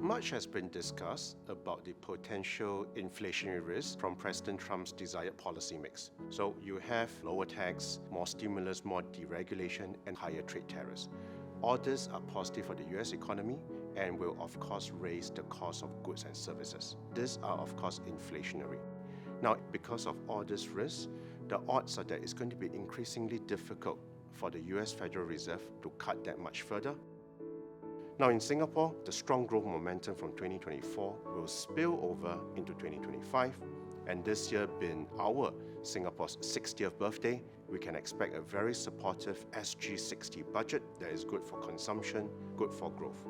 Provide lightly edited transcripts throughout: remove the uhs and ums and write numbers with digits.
Much has been discussed about the potential inflationary risk from President Trump's desired policy mix. So you have lower tax, more stimulus, more deregulation, and higher trade tariffs. All these are positive for the US economy and will of course raise the cost of goods and services. These are of course inflationary. Now, because of all these risks, the odds are that it's going to be increasingly difficult for the US Federal Reserve to cut that much further. Now in Singapore, the strong growth momentum from 2024 will spill over into 2025, and this year being our Singapore's 60th birthday, we can expect a very supportive SG60 budget that is good for consumption, good for growth.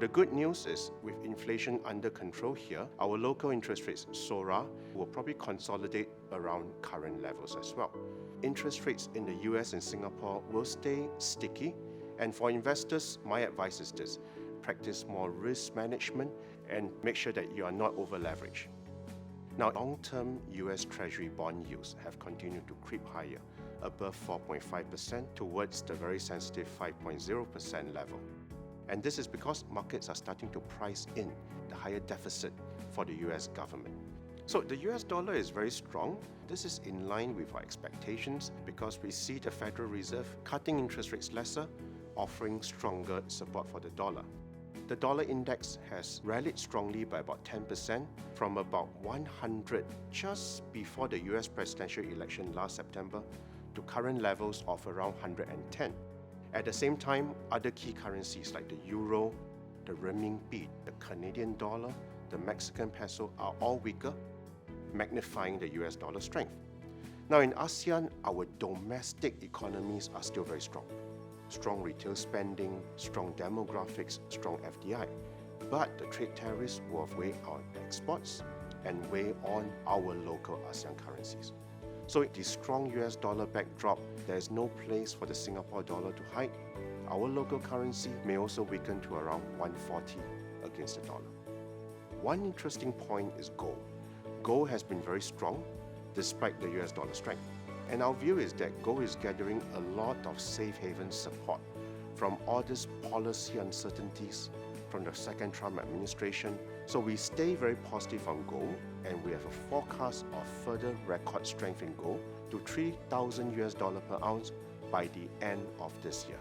The good news is, with inflation under control here, our local interest rates, SORA, will probably consolidate around current levels as well. Interest rates in the US and Singapore will stay sticky, and for investors, my advice is this: practice more risk management and make sure that you are not over-leveraged. Now, long-term US Treasury bond yields have continued to creep higher, above 4.5% towards the very sensitive 5.0% level. And this is because markets are starting to price in the higher deficit for the US government. So the US dollar is very strong. This is in line with our expectations because we see the Federal Reserve cutting interest rates lesser, offering stronger support for the dollar. The dollar index has rallied strongly by about 10% from about 100 just before the US presidential election last September to current levels of around 110. At the same time, other key currencies like the euro, the renminbi, the Canadian dollar, the Mexican peso are all weaker, magnifying the US dollar strength. Now in ASEAN, our domestic economies are still very strong. Strong retail spending, strong demographics, strong FDI. But the trade tariffs will weigh on exports and weigh on our local ASEAN currencies. So with the strong US dollar backdrop, there is no place for the Singapore dollar to hide. Our local currency may also weaken to around 140 against the dollar. One interesting point is gold. Gold has been very strong despite the US dollar strength. And our view is that gold is gathering a lot of safe haven support from all these policy uncertainties from the second Trump administration. So we stay very positive on gold, and we have a forecast of further record strength in gold to $3,000 per ounce by the end of this year.